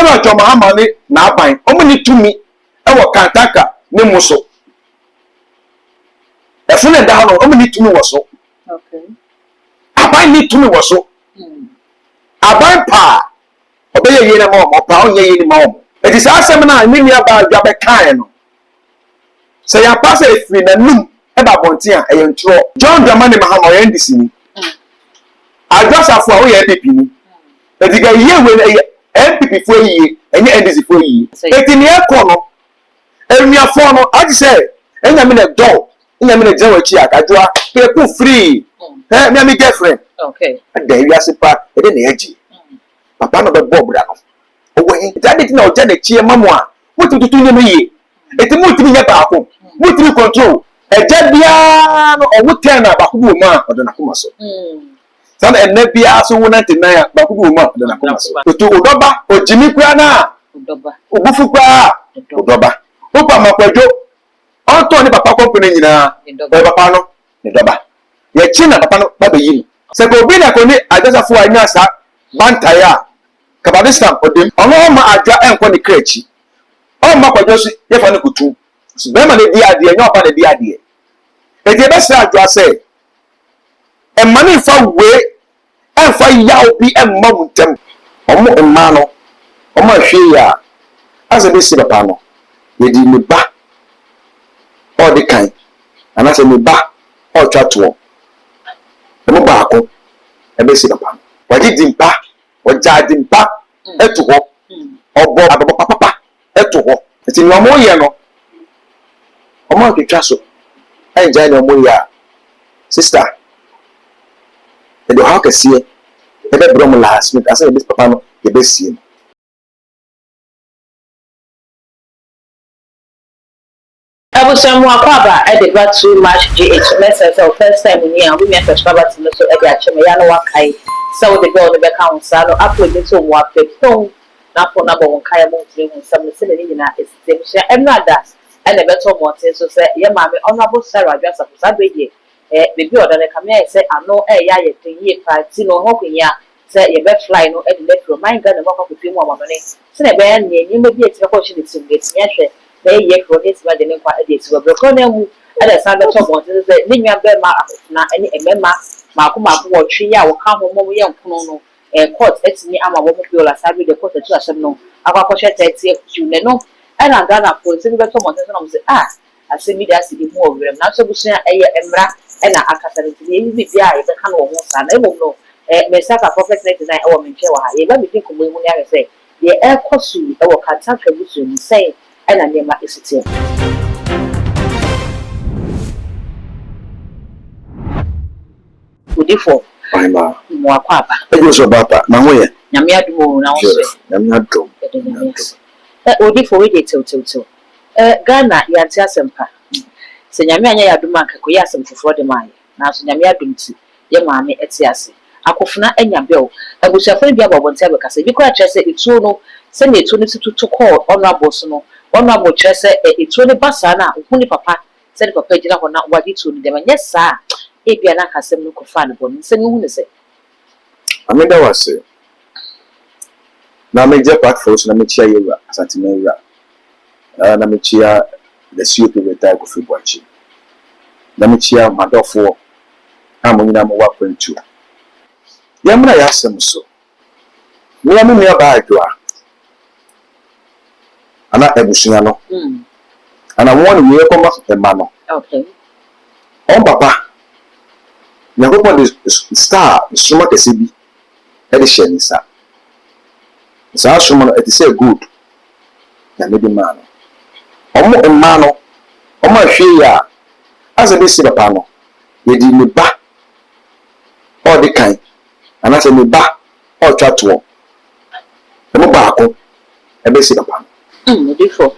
na John Mahama ni na aban omuni tumi e wo kantaka ne muso e fune da no omuni tumi wo so Okay. aban ni tumi wo so aban pa obeye yene mo pa onye yene mo e di sa asem na ni nia ba adwa be kan no se ya pass e free na num e ba bonti a e ntro John Dramani Mahama ye ndisi ni adwasafo a wo ye pipi ni e di ga ye we MPP fo yi enye NDC fo yi eti ne ekono enuafo no agi say enya me na do enya me na jewa chi akadwa pe ku free me me girlfriend Okay. da wi asepa e de na agi papa no be bob da no owo hin tade na oja na chi mamu a mutututu nye me yi eti mutumi nya ba ko mutumi control eja bia no owo ten na ba ko bu ma odo na kuma so sana enne bia so wona tinaya ba ku bu ma odo na kuma so to odoba ojimi kwa na Odoba. obufu kwa odoba opa makwajo onto ni papa company nyina e papa no ni doba ye chi na papa no ba be yi se ko bi na ko ni ajasafo anya sa bantaya kabadistan odim ono ma adwa enko ni krechi o makwajo si ye fa ni kutu so be ma ni di ade nya opa na di ade e je be sa adwa se e mani fa we en fa yawo bi en ma muntem omo emma no omo ahwe ya ase be si papa no ye di ni ba o de kan ana se ni ba o twa to mo ba ko e be si papa wa di dimpa o ja dimpa eto ho obo ababo papa eto ho ti ni omo ye no omo ketwa so en ja ni omo ya sister e do ha kase e be bro mo last minute ase be papa no ye be sie Abusamu akwaba e dey back to match GH message so first time we here we make subscribe to me so e dey acheme ya no wakai so the girl no be count sa no upload it to mo phone na phone number won kai mo three won some se ni nyina estem sha emrada e na beto mo tin so say ye ma me honorable Sarah Adwasa for sadwe baby oda ne kamia say ano ya ye tinye party no ho kwanya say ye be fly no e dey let from mind ga na mo kwa kutu mu amamane se na be ya ni ma bi etira ko chi ni tinget nya hwe they ye for this but the name is we na mu ada san beto mo tin say ni nwa be ma na ani emema maako watwe ya wo ka ho mo ye nkono no court etini ama wo mo bi ola sabi the court etu asem no akwa hwe 30 ku ne no ana Ghana for tin beto mo tin so no say asemi da si di mu obrem na so busia eye emra na akasa ne ti ye bi bia ye be ka no ho sa na emo no me saka perfect 99 e wo me nche wa ha ye ba bi tin ko mo mu ne ave say ye ekosu e wo kanta trabusu ni say ana nema esitie udifo Aima mo akwaba ego so baba na ho ye nyame adumo na wo so nyame adom udifo we dey till Ghana yanti asempa se nyame anya yadom anka ko yasem foforo de mai na so nyame adom ti ye maame eti ase akofuna anya bel abusuafo bia bobonte abekase bi ko a kyerese etuo no se na etuo no tutu call honorable so no honorable kyerese etuo ne basa na ohuni papa se ne papa gira ho na wadi tuo ni de manya sa e bia na kasem no kofa ne bon se ne hunu se ameda wase na meje platform so na me chia yewa asante na yewa na me chia the COP beta ko fi boachi na me chia madofo amonyina mo wakwantu yamra yasem so me amu me ba adwa ana ebusunya no ana won we ko ma ema no okay on papa yakopo the star suma kese bi e de share ni sa suma no it say good na me di man omo ema no omo ahwe ya ase be si papa no ye di ni ba o de kan ana se ni ba o twa to e mo ba ko e be si papa udifo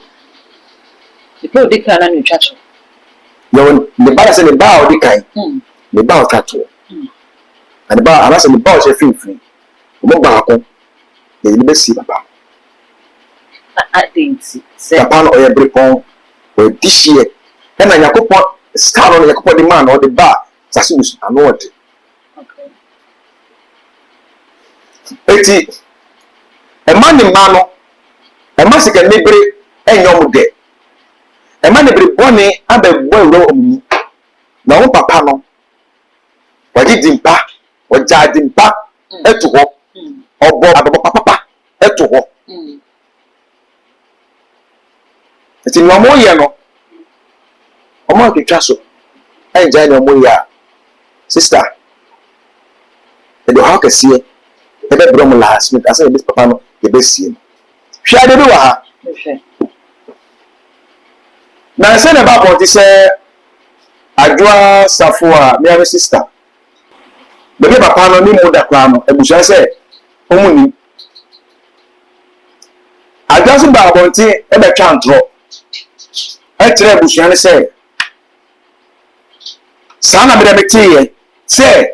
ipo dika na ni twa to yo ni ba se ni ba o de kan ni ba o twa to ani ba ana se ni ba o se finfin mo ba ko ye ni be si papa adenti se papa no oye brepon o this year e na yakopon star no yakopon di man o de ba sasu ano ode okay eti e man ni man no Ema sika nebre enyom de. Ema nebre boni abegbo ewo omu. Na wo papa no. Waji dimpa, waja dimpa etu ho. Obo abebo papa etu ho. Eti no mo ye no. Omo aketwa so. Enja no mo ya. Sister. Edo ha kese. Ebe brom last week asa this papa no ebe sie. Hwa de bi wa ha. Na se na ba bo ti se adwa safo a me sister. Bebe papa no ni mu da kwa no ebusia se omuni. Adwa so ba bo ti ebe twa ntro. E tere ebusia ne se sana be de tie se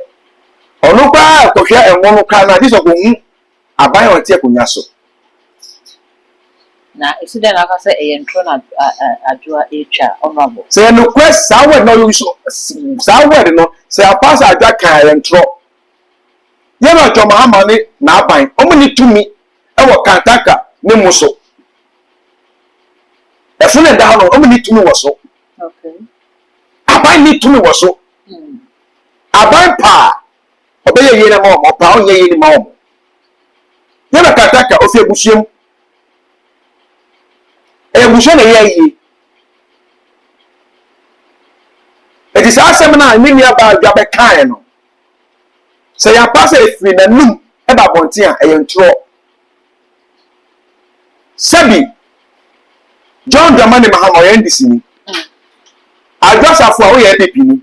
onu kwa kohwe enwo ka na diso ko hu aban o tie konya so na isida na aka say ntro na adwa echa honorable se no quest sawe no you so sawe no se apasa adwa kan ntro ye no to mahama ni na aban omuni tumi e wo kantaka ni muso e fune da no omuni tumi wo so okay aban ni tumi wo so aban pa obeye yene ma o pa onye yene ma o ye na kantaka ofi ebushiem ebushie na ye yi it is asem na ni ni aba adwa be kan no se ya pass efiri na num e ba bonte a e ntro sabi John Dramani Mahama ye ndisi ni adwasafo a wo ye PP ni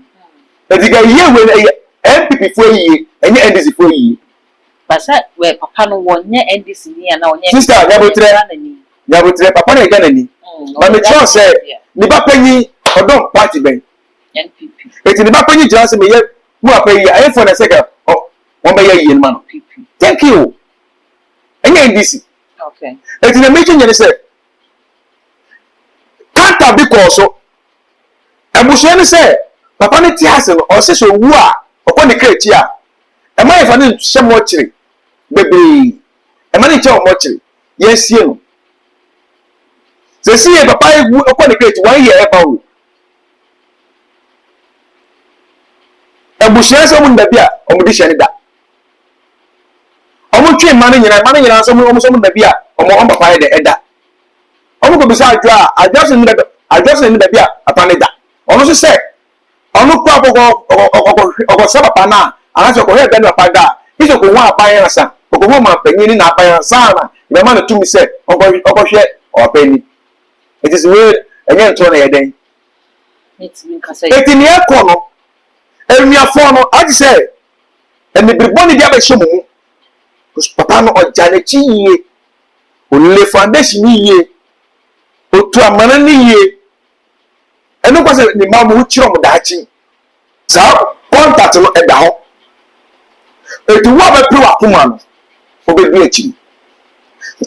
ediga ye we MPP fo yi enye NDC fo yi basa we papa no wonye NDC ni na wonye sister yabotre papa na gana ni ba me tro se ni ba panyi odon party ben NPP eti ni ba panyi jira se me ye mu apayi aye for na seka won be ye yi ni ma no thank you enye NDC okay eti na me chenye se kanta bi ko so ebuso ni se papa ni ti ase no o se so wu a okọ ni krechi a e ma ye fa ni se mo chiri bebe e ma ni che o mo chiri ye sie no se sie papa egu okọ ni krechi 1 year e ba wo ebuso se mo ndabi a o mo di hye ni da o mo twi ma ni nyina so mo ndabi a o mo papa ye de eda o mo ko bisa adwa so ni ndabi a papa ni da ono so se onu kwa ogo saba pana anacho ko he be na pada iso ko wa apan asa ko mo ma panyin ni na apan asa na be ma na tumi se ogo hwe opani it is way enye ntro na yeden etini ekono emiafo no agi se emi briboni dia be hyemumu papa no oja na chi yie onle foundation ni yie otu amana ni yie enu kwa se ni ma mu chiro mu daachi sa contact no eda ho etu wa be pri akoma no obedu achi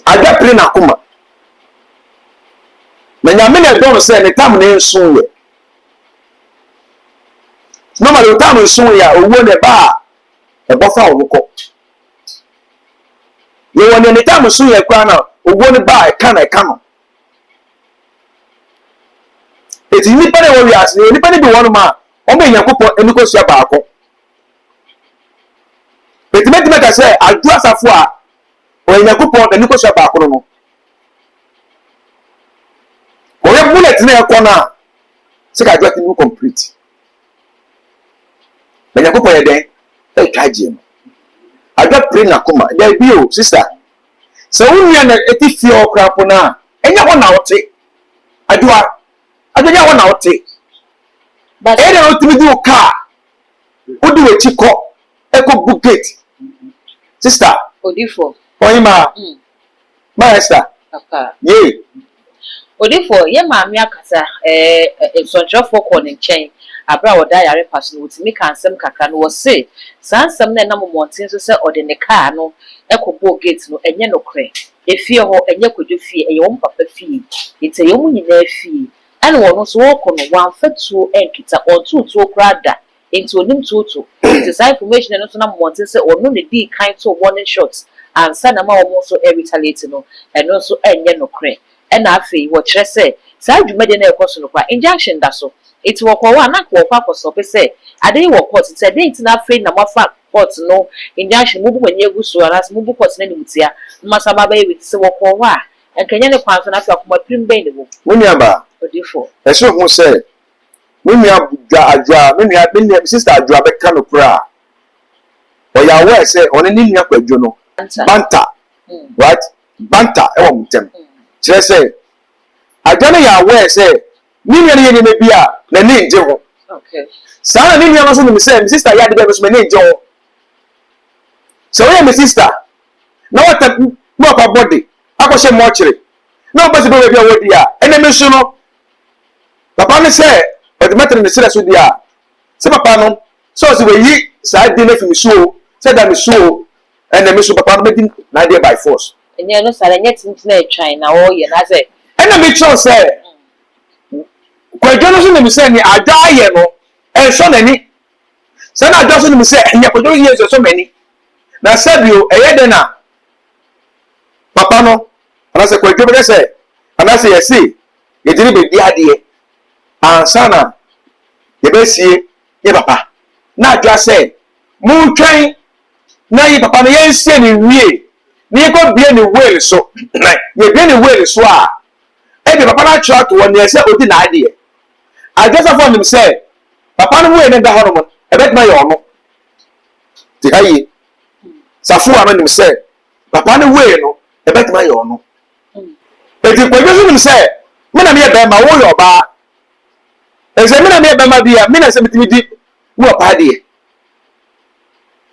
aga pri na akoma na nyame na don se ne tam ne nso ye no ma le tam nso ya owo ne ba e bofa obuko ye woni ne tam nso ye kwa na owo ne ba e ka no eti nipa na wo wiase nipa ne bi wonu ma o me yakopɔ enikosia baako eti metime ka sɛ adu asafo a o yakopɔ enikosia baako no o ye bullet na ekɔ na se ka jot ni complete me yakopɔ ye den e kaje no adu pray na koma there be o sister so unya na eti fie okrapo na enya ho na wote adua adua ho na wote but ere o timi di o car o di we chiko eko book gate sister odifo oyima my sister ye odifo ye maami akasa nsonjofo ko ne nchen abra woda yare pass no utimi kansem kakra no wo se sansem na na momontin so se ode ne car no eko book gate no enye no kre efie ho enye kodwo fie eye wo papa fie ite ye mu nyina fie and one so walk on one fatu enkita or two krada into onim tutu it is information and so na monte say or no ne di kind to warning shots and sana ma almost retaliate no and also enye no kre and afi wo kire say saa dwumade na ekoso no kwa injunction da so it wo kwa wa na kwa kwa so pe say ade wo court say dey tina afi na mafa court no injunction mu bu manye gusu aras mu bu court na ni mutia masa baba e say wo kwa wa enkenye ne kwanso na afi akoma prim ben de wo muni aba odifo eso hu say muni adwa muni sister adwa be ka no kura o ya we say oni ni nua kwadwo no banta right banta e wo mutem kire say adwane ya we say ni nua ne ne bia na ni nje ho okay sana ni nua no so mi say sister ya de be so me ni nje ho so we my sister na what no pa body akose mo kire na ba se be bia wo dia ene me so no papa ne say o de matter ne sira so dia se papa no so se we yi sa di na fi mi so se da mi so ene me so papa no be na dia by force enye no sare nye tintina etwan na wo ye na say ene me cho say kwadwo no so ne mi say ni adwa ye no en so nani se na adwa so ne mi say enye kwadwo ye so mani na sabio eye de na papa no ana se kwadwo be say ana se yesi ye diri be di ade ansana ye be sie ye papa na adwa say mu twan na ye papa no ye sie ni wie ni ko bie ni well so ye bie ni well so a e be papa na try to won ye say odi na ade adwa for him say papa no we ne da hono mo e bet ma ye ono ti hayi safu ama nim say papa no we no e bet ma ye ono e ti kwadwo so nim say me na me ye be ma wo yo ba e say me na me ye be ma bia me na say mitimi di mo pa de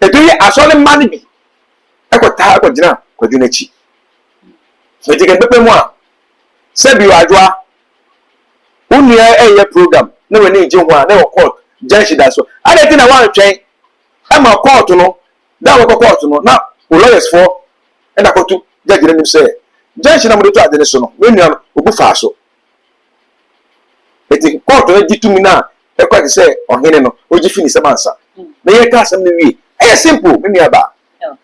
e to ye asole mani bi e ko ta ko jina kwadwo na chi e ti ke pepe mo a se bi adwa unia eye program na we ni je ho a na wo court judge da so ade ti na wan twen e ma court no da wo court no na o lawyers for e da kotu judge na nim say judge na mo do to ade ne so no we nua obu fa so e ti court na gitumi na e kwa say ohene no o gi fini se mansa na ye ka asem ne wi e simple me nua ba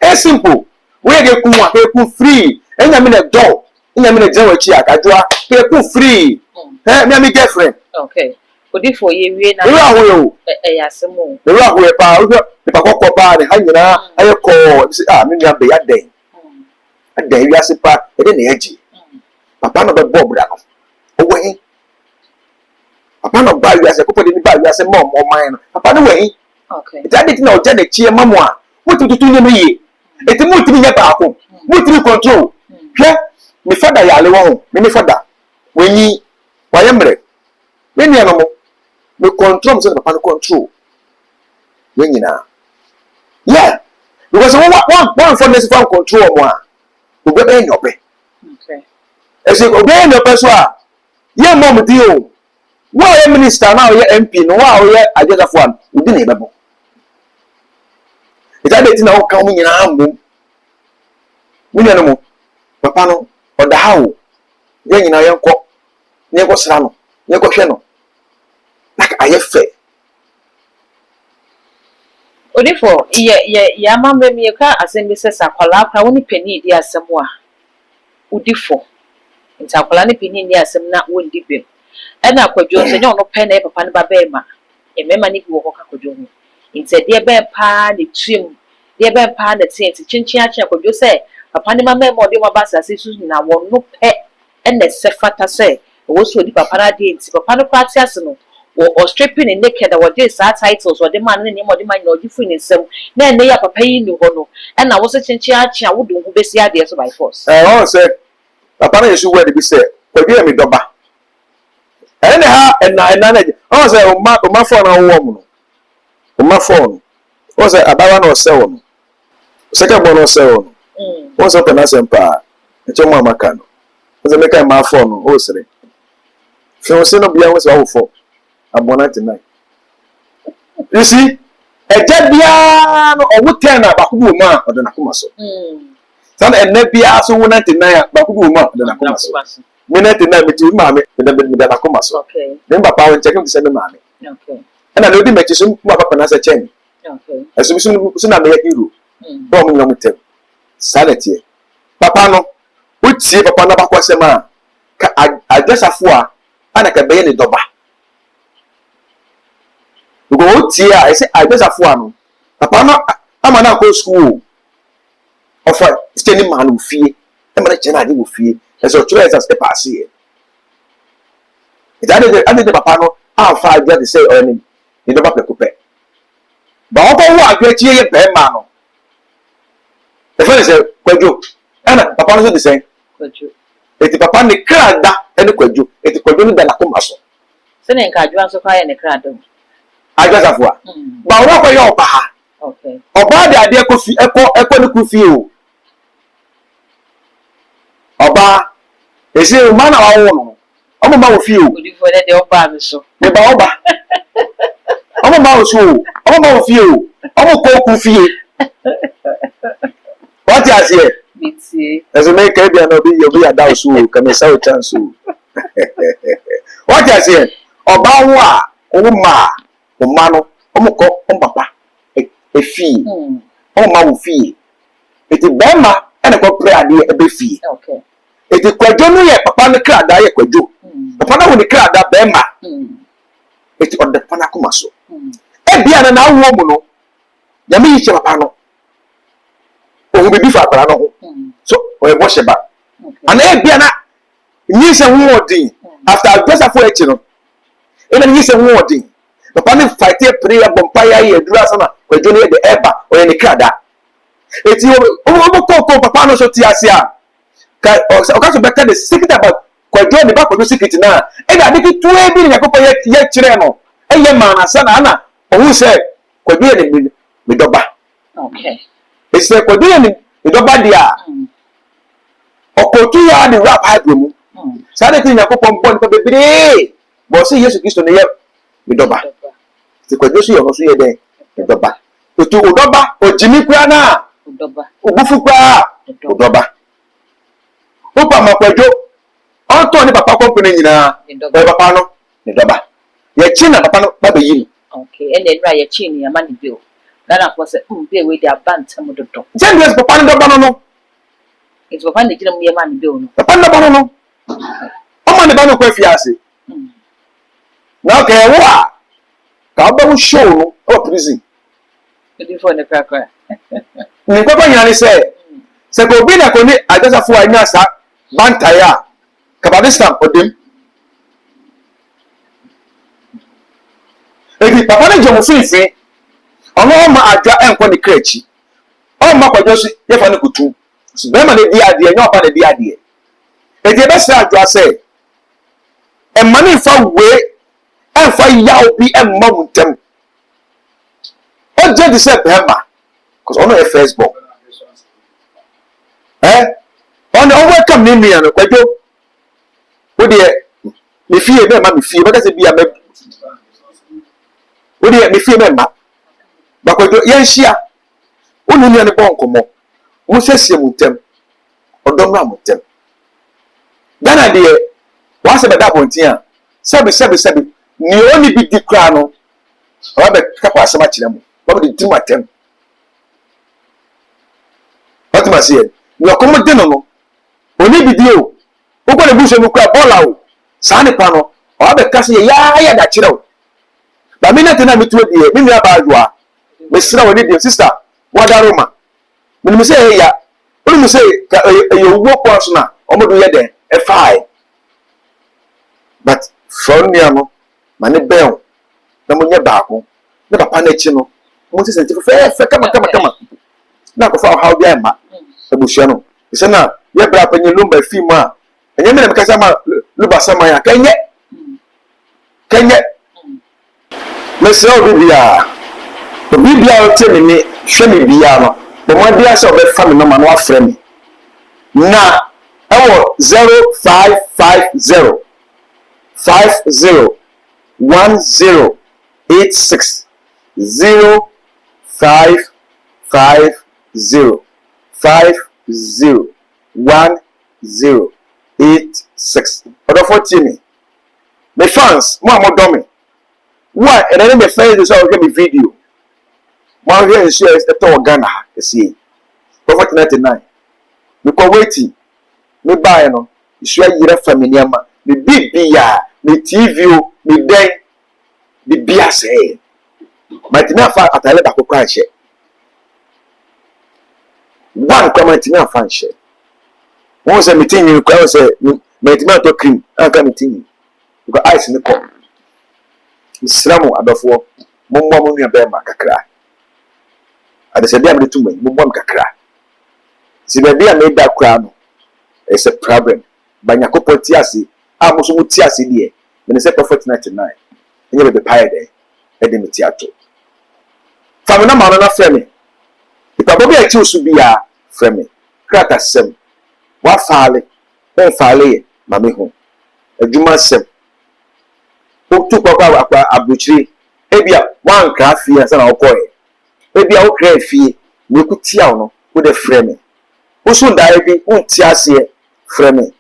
e simple we ge ku wa ke ku free enya me na do enya me na je wa chi akadwa ke ku free me am girlfriend okay odifo ye wie na we aho yo e yasemo we aho e pa we pa kokko pa ne ha nyina aye ko me nua be ya den adan wi ase pa e de na agi papa no be bob da no o we papa no ba wi ase ko de ni ba wi ase mo man no papa no we okay it adit na o je na chi mamu a mutututu ne no ye eti mutimi nya ba ko mutimi control hwe me fada ya le wo me fada wenyi wayembre me nua no mo me control so papa no control wenyina yeah because one for this for control mo a obebe enyope okay ese obebe enyope so a ye mom di o wo ye minister na o ye MP no wa o ye ajazafo an udi na ebebo ita de ti na o ka mo nyina ambo munya no mo papa no oda hawo ye nyina yenko ne ko sra no ne ko hwe no like aye fe odifo ye amambe mi ka asem bi se sakwala kwa woni pani di asem a odifo ntakwala ne pani ni asem na wondi bem e na kwadwo se nya ono pe na papa ne baba ema e mema ni bi wo ka kwadwo ho nti de be pa ne twim de be pa na tienti chinchin achi kwadwo se papa ne mama ema odi maba asase su na wo no pe e na se fata se wo so di papa na de nti papa no kwati ase no or stripping in naked or this titles or the man in him or the man or different some then they are paying no hono and I was a chinchi I would do besi ade so by force on say papa na yesu word be say kwadwo mi doba ene ha na on say o ma phone na wo mu no o ma phone on say abawa na o say wo no second one o say wo no on say na sempa echo mo amaka no on say make my phone no o sere so say no bia wo say wo phone abona tonight you see eja bia no owo 10 na bakubu ma odo na kuma so san enne bia so 99 bakubu ma odo na kuma so me 99 me ti ma me da na kuma so okay dem papa won check me say me ma me okay na no di me ti so ma papa na say chen okay eso so na me hero bo mo nyom tem sanity. Papa no, which see Papa Nabakosema, I dress a four, and I can be any doba. You go here, I say, I dress a four. Papa no, I'm an uncle school. Of a standing man who fear, and my general will fear, and so try as a pass here. It's added the Papa no, how far I say earning in the Papa Coupe. But all I get here, man. The friend said, Quajo, Anna, Papa was the same. It's Papa the crowd and the Quajo, it's Quajo than a commercial. Sending Kajuan so far in the crowd. I just have one. But what are your Baha? Okay. Or by the idea could echo could feel. Oba, is it a man of our own? I'm about few. Good for the Oba, so. The Baoba. I'm about you. I'm about few. I'm a cook fee. What is it? As a make a you'll be a douse who can sell a chance. What is it? Obawa, Oma, Omano, Omoko, Papa, a fee. Oma fee. It is Bama and a good prayer, a fee. Okay. It is Quajono, Papa the crowd, I quajo. Papa when the crowd that Bema. It is on the Panacomaso. A beer and our woman, Yami Chapano. Who be before Parano. So, or wash about. And a beer needs a warding after I dress a for a and then he's a warding. The panic fight a prayer, Bompire, Drasana, or Johnny the Eba, or any crada. It's your Coco Papano Sotiasia. Occasion better the secret about Quajon the back of the secret now. And I did 2 billion a couple yet Chireno. A young man, a son, Anna, who said, Quajon with Doba. Okay. It's like Quajon with Doba dia. Or Cotua the rap high room. Saturday in a couple of points of the day. But see, yes, it's on the air with Doba. The Quajosi or Osia day with Doba. To Doba or Jimmy Grana. Ubufuka. Doba. Opa Makwajo. Anthony Papa Company in Papa no, Doba. Your chin and Papa Baby. Okay, and then write your chin, your money bill. That was a be with their band some of the dog. Generous Papa no. It's for finding your money bill. Papa no. I'm on the Bano Quafiasi. Now, okay, what? Cabo show or prison. Before the cracker. Papa Yanni said, Sabobina Coni, I just have 4 Nasa, Bantaya, Cabadistan or them. If you Papa John Fifi, on all my Adra and Conny Cretchy, all my Quajosi, if I could do. So, them and the idea, not by the idea. If you best Adra say, and money for way. And for Yao be a mountain. What did you say, Bema? Because on a Facebook. On the overcome in me and a quajo. Would you me fear them, mammy fear, but that's a be a member. Would you me fear member? But what yes, yeah. Only on a boncomo. Who says you with them? Or don't run with them. Then idea was about that one here. Sabi. Ni only big the crown. Or the couple of so much them. What would you do at them? What am I saying? You are coming dinner. Only be you. Who got a bush and look at Bola? Sani Pano. Or the castle, yeah, that you know. But me not in me to be a million about you are. Miss Snow and your sister. What a Roma. When you say, yeah, when you say, you walk once now, or maybe you're there, a fine. But from Niamo. Mane bell, na munye baako, na papa na echi no, mo se senti fe kama. Na ko fa how bia ma. Ebuhia no. Se na ye bra panyi lumba fi mu a. Enye me na mekasa ma luba sama ya kenye. Me se obibia. Obibia o temi ni hwe me bia no. Bo mo dia se obe fa me no ma no afre me. Na ewo 0550 1086 0550 501086. Odo 14 me fans mo amodomi wa ene me fans so o video mo here is the to Ghana see Prophet 99 me ko wait me buy no isu ayira family ama me bibia me TV o me den bibia say but na fa atale ba ko kwa she one comment na fa she won say meeting you kwa say meeting to cream aka meeting because ice me ko Islamu adofo mommo mo nua be ma kakra adese dia me tumwe mommo kakra si be dia me da kra no it's a problem banyakopɔ ti ase a mo so mo ti ase die me say prophet 99 enye be pae de e de me ti ato fa me na ma no na frɛ me ipa bobi a ti osu bia frɛ me krata sem wa faale ben faale ma me ho adwuma sem tu papa akwa abrochiri ebia wan kra fie ansa na okoye ebia wo kra fie me kutia no wo de frɛ me wo so ndare bi wo ti ase frɛ me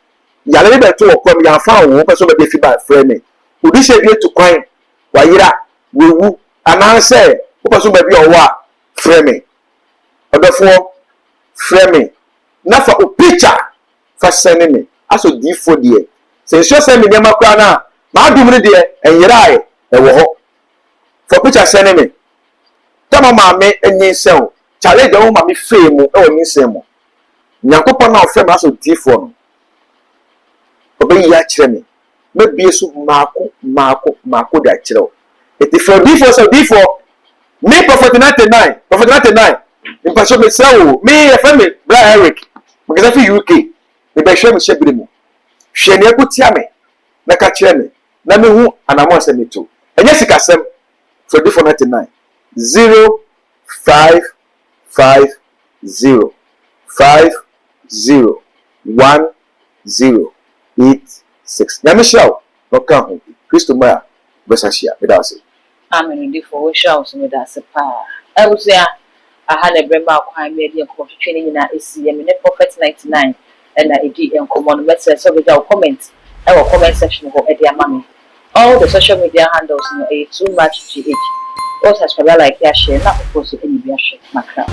yale be to okom ya fa wo peso be fi ba frɛ me wo di se bi etu kwan wa yira wewu ananse wo peso be bi owo a frɛ me odofo frɛ me na fa o picture fa send me aso D4 de se so send me nyama kwa na ma dum ne de enyirae e wo ho for picture send me tama ma me enyin sew challenge wo ma me fe mu e wo nyin se mu nyankopɔ na ofrɛ me aso D4 no obeyi ya kyerɛ me mebie so maako da kyerɛ wo eti for D4 so D4 me prophet 99 mpasho me sɛ wo me ye fa me bra Eric me gesa fi UK me be hwɛ me hyɛbire mu hwɛ ne akutia me na ka kyerɛ me na me hu anamo asɛ me to enye sikasɛm for D4 99 0550 501086 nyame hyaw no ka ho Kristo ma besashia bedase amen D4 wo hyaw so me da se pa ewusua aha na brema kwan me de ko twetwe ne nyina esi ye me ne prophet 99 na edi enkomo no message so be comment comment section ho edi amame all the social media handles no too much gh also subscribe like share na post any bi share makra